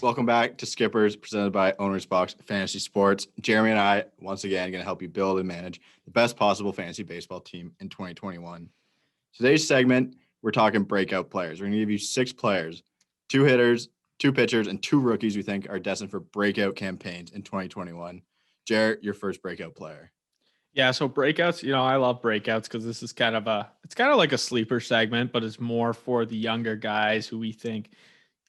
Welcome back to Skippers, presented by Owner's Box Fantasy Sports. Jeremy and I, once again, going to help you build and manage the best possible fantasy baseball team in 2021. Today's segment, we're talking breakout players. We're going to give you 6 players, 2 hitters, 2 pitchers, and 2 rookies we think are destined for breakout campaigns in 2021. Jarrett, your first breakout player. Yeah, so breakouts, I love breakouts because this is it's kind of like a sleeper segment, but it's more for the younger guys who we think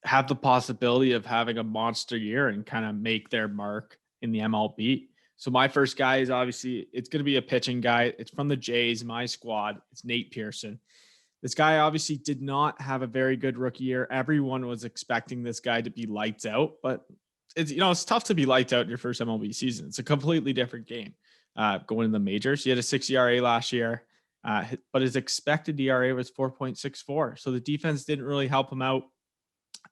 have the possibility of having a monster year and kind of make their mark in the MLB. So my first guy is obviously, it's going to be a pitching guy. It's from the Jays, my squad. It's Nate Pearson. This guy obviously did not have a very good rookie year. Everyone was expecting this guy to be lights out, but it's tough to be lights out in your first MLB season. It's a completely different game going in the majors. He had a 6 ERA last year, but his expected ERA was 4.64. So the defense didn't really help him out.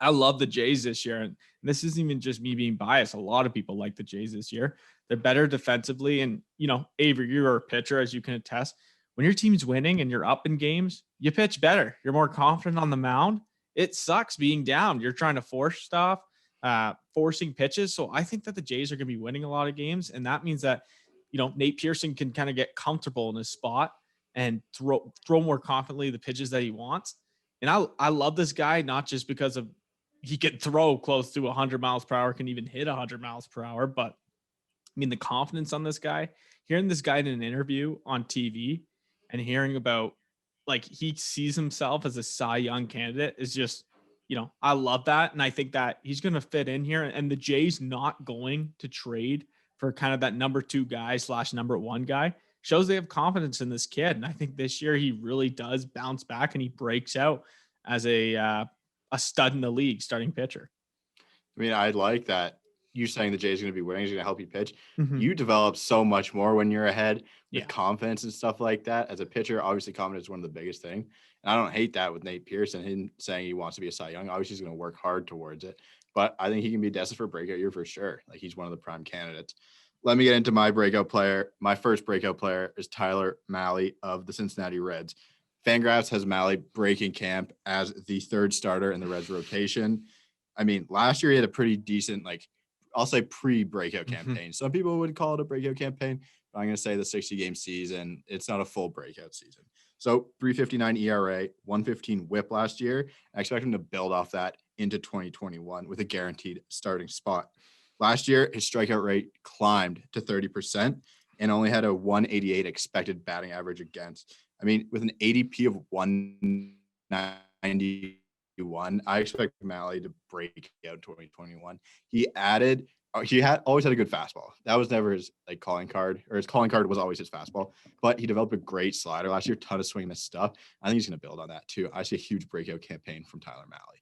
I love the Jays this year. And this isn't even just me being biased. A lot of people like the Jays this year. They're better defensively. And, Avery, you're a pitcher, as you can attest. When your team's winning and you're up in games, you pitch better. You're more confident on the mound. It sucks being down. You're trying to force stuff, forcing pitches. So I think that the Jays are going to be winning a lot of games. And that means that, Nate Pearson can kind of get comfortable in his spot and throw more confidently the pitches that he wants. And I love this guy, not just because of he can throw close to 100 miles per hour, can even hit 100 miles per hour. But the confidence on this guy, hearing this guy in an interview on TV and hearing about he sees himself as a Cy Young candidate is just, I love that. And I think that he's going to fit in here, and the Jays not going to trade for kind of that number 2 guy / number 1 guy shows they have confidence in this kid. And I think this year he really does bounce back and he breaks out as a stud in the league starting pitcher. I like that. You saying the Jays are going to be winning is going to help you pitch. Mm-hmm. You develop so much more when you're ahead with confidence and stuff like that. As a pitcher, obviously confidence is one of the biggest things. And I don't hate that with Nate Pearson, him saying he wants to be a Cy Young. Obviously, he's going to work hard towards it. But I think he can be destined for a breakout year for sure. He's one of the prime candidates. Let me get into my breakout player. My first breakout player is Tyler Mahle of the Cincinnati Reds. Fangraphs has Mahle breaking camp as the 3rd starter in the Reds rotation. Last year he had a pretty decent, I'll say pre-breakout campaign. Mm-hmm. Some people would call it a breakout campaign, but I'm going to say the 60-game season, it's not a full breakout season. So 3.59 ERA, 1.15 WHIP last year. I expect him to build off that into 2021 with a guaranteed starting spot. Last year, his strikeout rate climbed to 30% and only had a 188 expected batting average against. With an ADP of 191, I expect Mahle to break out 2021. He always had a good fastball. That was never his calling card, or his calling card was always his fastball. But he developed a great slider last year, ton of swing and miss stuff. I think he's going to build on that too. I see a huge breakout campaign from Tyler Mahle.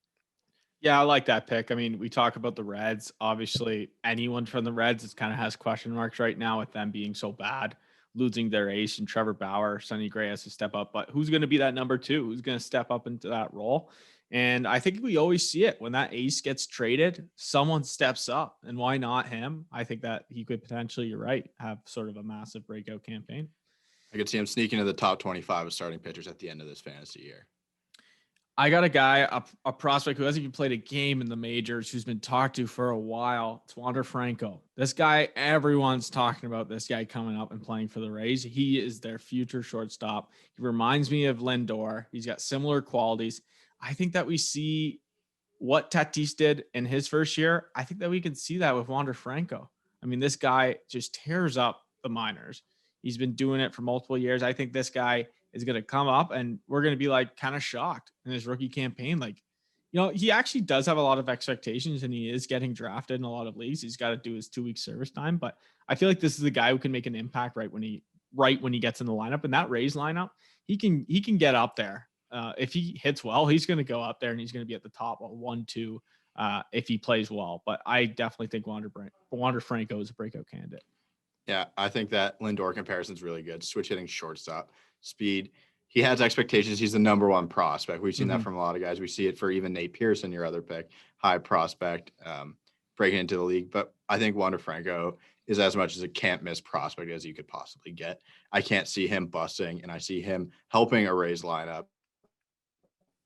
Yeah, I like that pick. We talk about the Reds. Obviously, anyone from the Reds is kind of has question marks right now with them being so bad, losing their ace and Trevor Bauer. Sonny Gray has to step up. But who's going to be that number 2? Who's going to step up into that role? And I think we always see it when that ace gets traded, someone steps up. And why not him? I think that he could potentially, you're right, have sort of a massive breakout campaign. I could see him sneaking to the top 25 of starting pitchers at the end of this fantasy year. I got a guy, a prospect who hasn't even played a game in the majors, who's been talked to for a while. It's Franco. This guy, everyone's talking about this guy coming up and playing for the Rays. He is their future shortstop. He reminds me of Lindor. He's got similar qualities. I think that we see what Tatis did in his first year. I think that we can see that with Wander Franco. This guy just tears up the minors. He's been doing it for multiple years. I think this guy is going to come up and we're going to be kind of shocked in his rookie campaign. He actually does have a lot of expectations and he is getting drafted in a lot of leagues. He's got to do his 2-week service time, but I feel like this is the guy who can make an impact right when he gets in the lineup. And that Rays lineup, he can get up there. If he hits well, he's going to go up there and he's going to be at the top of 1-2 if he plays well. But I definitely think Wander Franco is a breakout candidate. Yeah, I think that Lindor comparison is really good. Switch hitting, shortstop, speed. He has expectations. He's the number 1 prospect. We've seen that from a lot of guys. We see it for even Nate Pearson, your other pick, high prospect, breaking into the league. But I think Wander Franco is as much as a can't miss prospect as you could possibly get. I can't see him busting, and I see him helping a Rays lineup,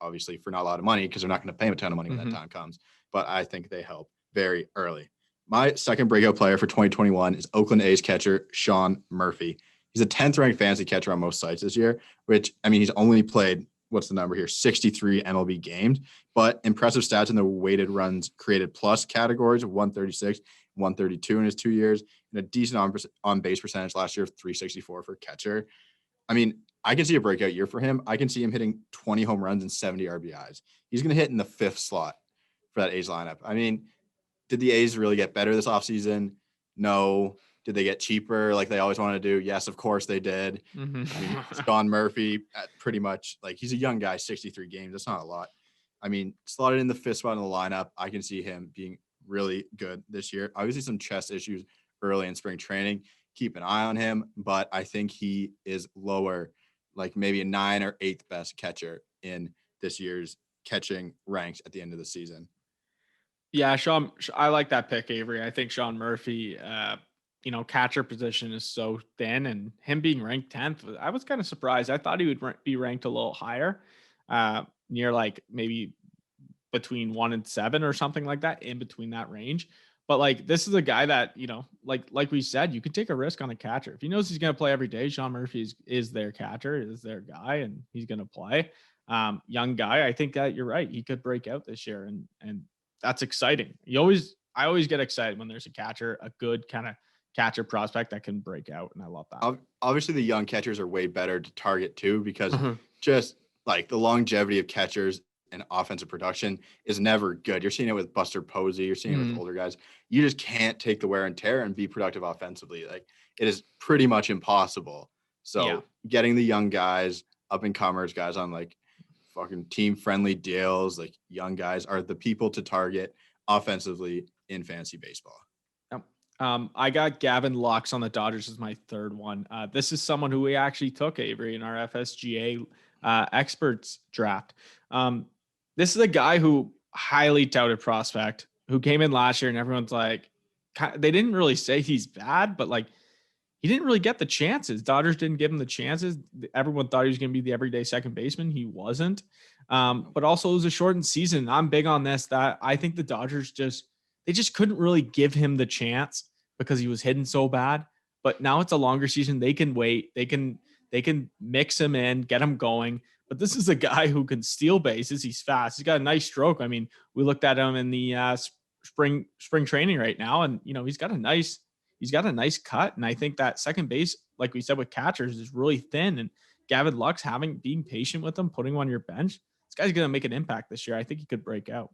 obviously for not a lot of money because they're not going to pay him a ton of money when that time comes. But I think they help very early. My second breakout player for 2021 is Oakland A's catcher Sean Murphy. He's a 10th ranked fantasy catcher on most sites this year, which, I mean, he's only played, what's the number here, 63 MLB games, but impressive stats in the weighted runs created plus categories of 136, 132 in his 2 years, and a decent on base percentage last year of 364 for catcher. I mean, I can see a breakout year for him. I can see him hitting 20 home runs and 70 RBIs. He's going to hit in the 5th slot for that A's lineup. I mean, did the A's really get better this offseason? No. Did they get cheaper like they always want to do? Yes, of course they did. Mm-hmm. I mean, Sean Murphy, pretty much, like, he's a young guy, 63 games. That's not a lot. I mean, slotted in the 5th spot in the lineup, I can see him being really good this year. Obviously, some chest issues early in spring training. Keep an eye on him, but I think he is lower, like maybe a 9th or 8th best catcher in this year's catching ranks at the end of the season. Yeah, Sean, I like that pick, Avery. I think Sean Murphy, catcher position is so thin, and him being ranked 10th, I was kind of surprised. I thought he would be ranked a little higher, near like maybe between 1 and 7 or something like that, in between that range. But like, this is a guy that, like we said, you could take a risk on a catcher. If he knows he's going to play every day, Sean Murphy is their catcher, is their guy, and he's going to play. Young guy. I think that you're right. He could break out this year, and that's exciting. I always get excited when there's a good kind of catcher prospect that can break out, and I love that. Obviously, the young catchers are way better to target too, because just like the longevity of catchers and offensive production is never good. You're seeing it with Buster Posey. You're seeing it with older guys. You just can't take the wear and tear and be productive offensively. Like, it is pretty much impossible. So getting the young guys, up and comers, guys on like fucking team friendly deals, like young guys, are the people to target offensively in fantasy baseball. I got Gavin Lux on the Dodgers as my third one. This is someone who we actually took, Avery, in our FSGA experts draft. This is a guy who highly touted prospect who came in last year, and everyone's like, they didn't really say he's bad, but like, he didn't really get the chances. Dodgers didn't give him the chances. Everyone thought he was going to be the everyday second baseman. He wasn't. But also, it was a shortened season. I'm big on this, that I think the Dodgers they just couldn't really give him the chance because he was hitting so bad. But now it's a longer season. They can wait. They can mix him in, get him going. But this is a guy who can steal bases. He's fast. He's got a nice stroke. I mean, we looked at him in the spring training right now, and he's got a nice cut. And I think that second base, like we said with catchers, is really thin. And Gavin Lux, being patient with him, putting him on your bench, this guy's going to make an impact this year. I think he could break out.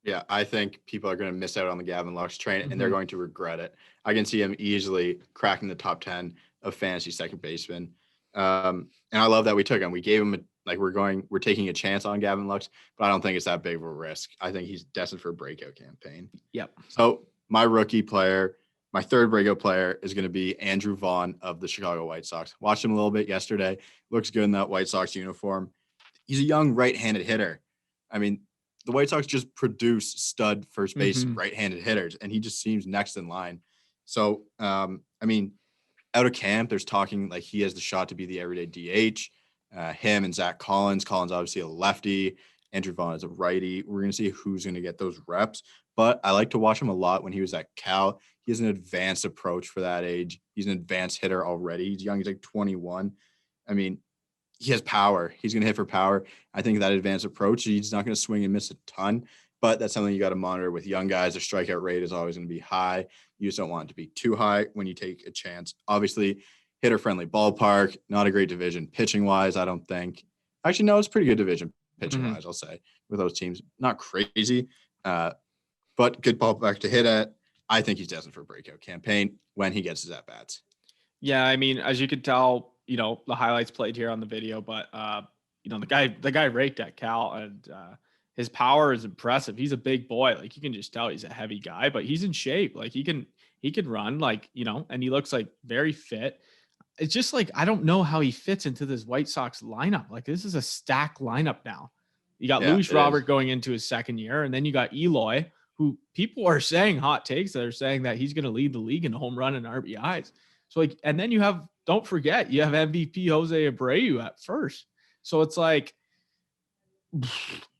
Yeah, I think people are going to miss out on the Gavin Lux train, and they're going to regret it. I can see him easily cracking the top 10 of fantasy second baseman. And I love that we took him. We gave him we're taking a chance on Gavin Lux, but I don't think it's that big of a risk. I think he's destined for a breakout campaign. Yep. So my third breakout player is going to be Andrew Vaughn of the Chicago White Sox. Watched him a little bit yesterday. Looks good in that White Sox uniform. He's a young right-handed hitter. I mean, the White Sox just produce stud first base right-handed hitters, and he just seems next in line. So, I mean, out of camp, there's talking like he has the shot to be the everyday DH. Him and Zach Collins. Collins obviously a lefty. Andrew Vaughn is a righty. We're going to see who's going to get those reps. But I like to watch him a lot when he was at Cal. He has an advanced approach for that age. He's an advanced hitter already. He's young. He's like 21. I mean, he has power. He's going to hit for power. I think that advanced approach, he's not going to swing and miss a ton, but that's something you got to monitor with young guys. Their strikeout rate is always going to be high. You just don't want it to be too high when you take a chance. Obviously, hitter-friendly ballpark, not a great division pitching-wise, I don't think. Actually, no, it's a pretty good division pitching-wise, I'll say, with those teams. Not crazy, but good ballpark to hit at. I think he's destined for a breakout campaign when he gets his at-bats. Yeah, I mean, as you could tell, the highlights played here on the video, but the guy raked at Cal, and his power is impressive. He's a big boy. Like, you can just tell he's a heavy guy, but he's in shape. Like, he can run, like, and he looks like very fit. It's just like, I don't know how he fits into this White Sox lineup. Like, this is a stacked lineup now. You got Luis Robert going into his second year, and then you got Eloy, who people are saying hot takes that are saying that he's going to lead the league in home run and RBIs. So, like, and then don't forget, you have MVP Jose Abreu at first. So it's like,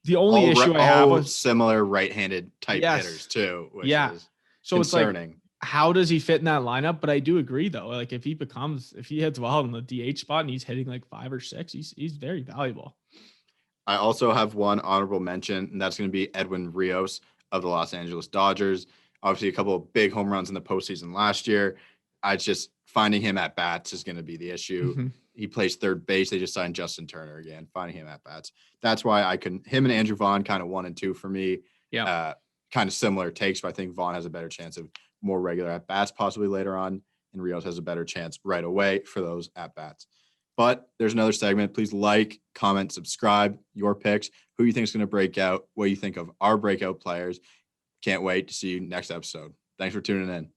The only issue I have was similar right-handed type hitters too, which is so concerning. It's like, how does he fit in that lineup? But I do agree though. Like if he hits well in the DH spot and he's hitting like 5 or 6, he's very valuable. I also have one honorable mention, and that's going to be Edwin Rios of the Los Angeles Dodgers. Obviously, a couple of big home runs in the postseason last year. I just finding him at bats is going to be the issue. Mm-hmm. He plays third base. They just signed Justin Turner again. Finding him at bats. That's why him and Andrew Vaughn kind of 1 and 2 for me. Yeah. Kind of similar takes, but I think Vaughn has a better chance of more regular at bats possibly later on, and Rios has a better chance right away for those at bats. But there's another segment. Please like, comment, subscribe, your picks, who you think is going to break out, what you think of our breakout players. Can't wait to see you next episode. Thanks for tuning in.